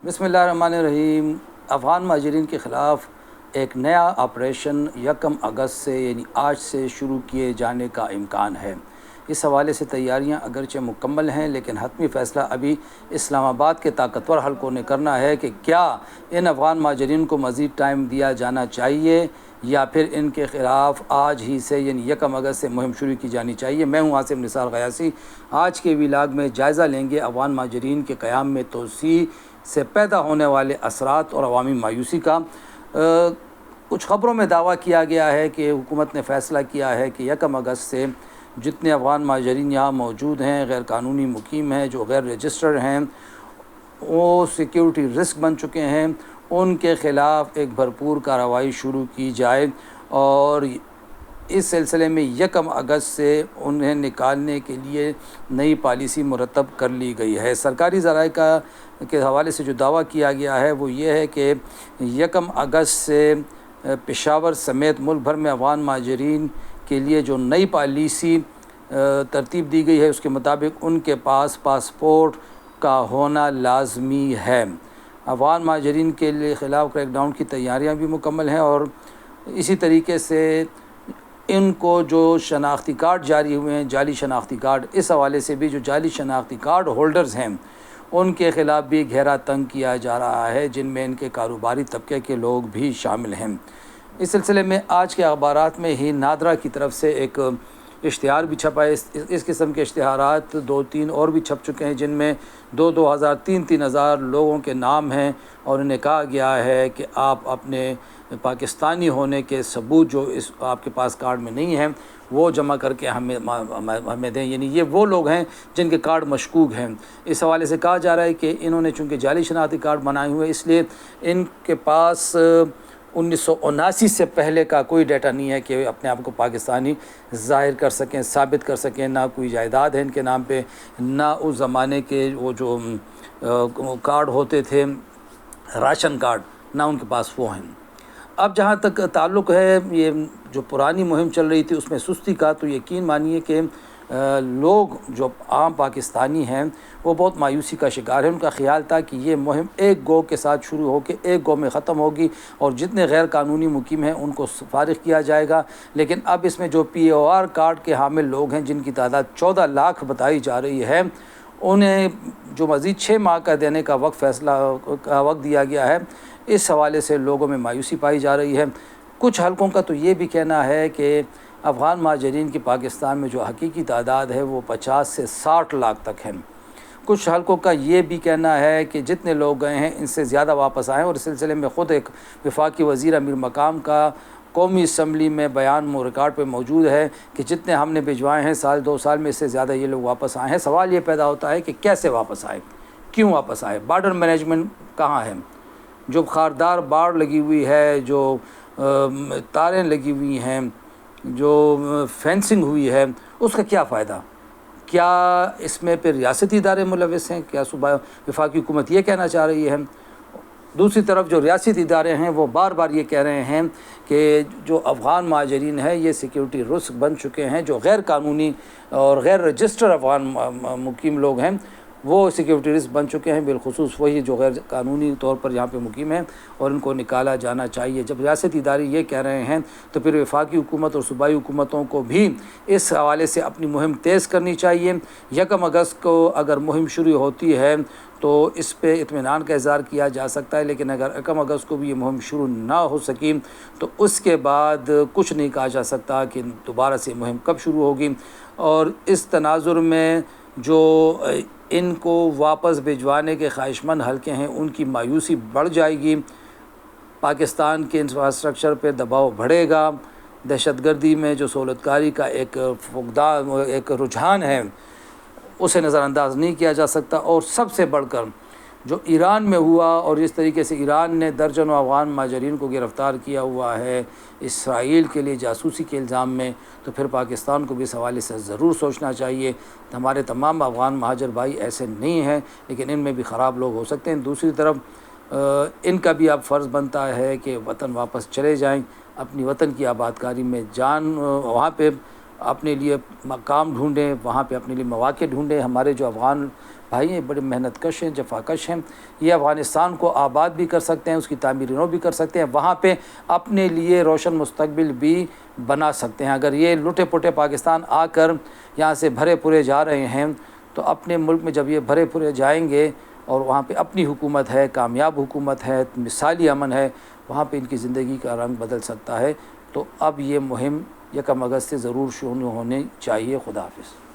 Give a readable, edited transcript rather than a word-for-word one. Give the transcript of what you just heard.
بسم اللہ الرحمن الرحیم۔ افغان مہاجرین کے خلاف ایک نیا آپریشن 1 اگست سے یعنی آج سے شروع کیے جانے کا امکان ہے۔ اس حوالے سے تیاریاں اگرچہ مکمل ہیں، لیکن حتمی فیصلہ ابھی اسلام آباد کے طاقتور حلقوں نے کرنا ہے کہ کیا ان افغان مہاجرین کو مزید ٹائم دیا جانا چاہیے یا پھر ان کے خلاف آج ہی سے یعنی 1 اگست سے مہم شروع کی جانی چاہیے۔ میں ہوں عاصم نثار غیاثی۔ آج کے ویلاگ میں جائزہ لیں گے افغان مہاجرین کے قیام میں توسیع سے پیدا ہونے والے اثرات اور عوامی مایوسی کا۔ کچھ خبروں میں دعویٰ کیا گیا ہے کہ حکومت نے فیصلہ کیا ہے کہ 1 اگست سے جتنے افغان مہاجرین یہاں موجود ہیں، غیر قانونی مقیم ہیں، جو غیر رجسٹرڈ ہیں، وہ سیکیورٹی رسک بن چکے ہیں، ان کے خلاف ایک بھرپور کارروائی شروع کی جائے، اور اس سلسلے میں 1 اگست سے انہیں نکالنے کے لیے نئی پالیسی مرتب کر لی گئی ہے۔ سرکاری ذرائع کے حوالے سے جو دعویٰ کیا گیا ہے وہ یہ ہے کہ 1 اگست سے پشاور سمیت ملک بھر میں افغان مہاجرین کے لیے جو نئی پالیسی ترتیب دی گئی ہے اس کے مطابق ان کے پاس پاسپورٹ کا ہونا لازمی ہے۔ افغان مہاجرین کے لیے خلاف کریک ڈاؤن کی تیاریاں بھی مکمل ہیں، اور اسی طریقے سے ان کو جو شناختی کارڈ جاری ہوئے ہیں، جعلی شناختی کارڈ، اس حوالے سے بھی جو جعلی شناختی کارڈ ہولڈرز ہیں ان کے خلاف بھی گہرا تنگ کیا جا رہا ہے، جن میں ان کے کاروباری طبقے کے لوگ بھی شامل ہیں۔ اس سلسلے میں آج کے اخبارات میں ہی نادرا کی طرف سے ایک اشتہار بھی چھپا ہے۔ اس قسم کے اشتہارات 2-3 اور بھی چھپ چکے ہیں، جن میں 2,000 3,000 لوگوں کے نام ہیں، اور انہیں کہا گیا ہے کہ آپ اپنے پاکستانی ہونے کے ثبوت جو آپ کے پاس کارڈ میں نہیں ہیں وہ جمع کر کے ہمیں دیں، یعنی یہ وہ لوگ ہیں جن کے کارڈ مشکوک ہیں۔ اس حوالے سے کہا جا رہا ہے کہ انہوں نے چونکہ جعلی شناختی کارڈ بنائے ہوئے، اس لیے ان کے پاس 1979 سے پہلے کا کوئی ڈیٹا نہیں ہے کہ اپنے آپ کو پاکستانی ظاہر کر سکیں، ثابت کر سکیں۔ نہ کوئی جائیداد ہے ان کے نام پہ، نہ اس زمانے کے وہ جو کارڈ ہوتے تھے راشن کارڈ، نہ ان کے پاس وہ ہیں۔ اب جہاں تک تعلق ہے یہ جو پرانی مہم چل رہی تھی اس میں سستی کا، تو یقین مانیے کہ لوگ جو عام پاکستانی ہیں وہ بہت مایوسی کا شکار ہیں۔ ان کا خیال تھا کہ یہ مہم ایک گو کے ساتھ شروع ہو کے ایک گو میں ختم ہوگی، اور جتنے غیر قانونی مقیم ہیں ان کو فارغ کیا جائے گا، لیکن اب اس میں جو POR کارڈ کے حامل لوگ ہیں جن کی تعداد 14 لاکھ بتائی جا رہی ہے، انہیں جو مزید 6 ماہ کا دینے کا وقت دیا گیا ہے، اس حوالے سے لوگوں میں مایوسی پائی جا رہی ہے۔ کچھ حلقوں کا تو یہ بھی کہنا ہے کہ افغان مہاجرین کی پاکستان میں جو حقیقی تعداد ہے وہ 50 سے 60 لاکھ تک ہے۔ کچھ حلقوں کا یہ بھی کہنا ہے کہ جتنے لوگ گئے ہیں ان سے زیادہ واپس آئے ہیں، اور اس سلسلے میں خود ایک وفاقی وزیر امیر مقام کا قومی اسمبلی میں بیان ریکارڈ پہ موجود ہے کہ جتنے ہم نے بھجوائے ہیں 2 سال میں، اس سے زیادہ یہ لوگ واپس آئے ہیں۔ سوال یہ پیدا ہوتا ہے کہ کیسے واپس آئے، کیوں واپس آئے، بارڈر مینجمنٹ کہاں ہے؟ جو خاردار باڑ لگی ہوئی ہے، جو تاریں لگی ہوئی ہیں، جو فینسنگ ہوئی ہے، اس کا کیا فائدہ؟ کیا اس میں پھر ریاستی ادارے ملوث ہیں؟ کیا صوبہ وفاقی حکومت یہ کہنا چاہ رہی ہے؟ دوسری طرف جو ریاستی ادارے ہیں وہ بار بار یہ کہہ رہے ہیں کہ جو افغان مہاجرین ہیں یہ سیکیورٹی رسک بن چکے ہیں، جو غیر قانونی اور غیر رجسٹر افغان مقیم لوگ ہیں وہ سیکیورٹی رسک بن چکے ہیں، بالخصوص وہی جو غیر قانونی طور پر یہاں پہ مقیم ہیں، اور ان کو نکالا جانا چاہیے۔ جب ریاستی ادارے یہ کہہ رہے ہیں تو پھر وفاقی حکومت اور صوبائی حکومتوں کو بھی اس حوالے سے اپنی مہم تیز کرنی چاہیے۔ 1 اگست کو اگر مہم شروع ہوتی ہے تو اس پہ اطمینان کا اظہار کیا جا سکتا ہے، لیکن اگر 1 اگست کو بھی یہ مہم شروع نہ ہو سکی تو اس کے بعد کچھ نہیں کہا جا سکتا کہ دوبارہ سے مہم کب شروع ہوگی۔ اور اس تناظر میں جو ان کو واپس بھجوانے کے خواہشمند حلقے ہیں ان کی مایوسی بڑھ جائے گی، پاکستان کے انفراسٹرکچر پہ دباؤ بڑھے گا، دہشت گردی میں جو سہولت کاری کا ایک رجحان ہے اسے نظر انداز نہیں کیا جا سکتا۔ اور سب سے بڑھ کر جو ایران میں ہوا، اور جس طریقے سے ایران نے درجنوں افغان مہاجرین کو گرفتار کیا ہوا ہے اسرائیل کے لیے جاسوسی کے الزام میں، تو پھر پاکستان کو بھی اس حوالے سے ضرور سوچنا چاہیے۔ ہمارے تمام افغان مہاجر بھائی ایسے نہیں ہیں، لیکن ان میں بھی خراب لوگ ہو سکتے ہیں۔ دوسری طرف ان کا بھی اب فرض بنتا ہے کہ وطن واپس چلے جائیں، اپنی وطن کی آباد کاری میں وہاں پہ اپنے لیے مقام ڈھونڈیں، وہاں پہ اپنے لیے مواقع ڈھونڈیں۔ ہمارے جو افغان بھائی ہیں، بڑے محنت کش ہیں، جفا کش ہیں، یہ افغانستان کو آباد بھی کر سکتے ہیں، اس کی تعمیر نو بھی کر سکتے ہیں، وہاں پہ اپنے لیے روشن مستقبل بھی بنا سکتے ہیں۔ اگر یہ لٹے پٹے پاکستان آ کر یہاں سے بھرے پورے جا رہے ہیں تو اپنے ملک میں جب یہ بھرے پورے جائیں گے اور وہاں پہ اپنی حکومت ہے، کامیاب حکومت ہے، مثالی امن ہے، وہاں پہ ان کی زندگی کا رنگ بدل سکتا ہے۔ تو اب یہ مہم 1 اگست سے ضرور شروع ہونی چاہیے۔ خدا حافظ۔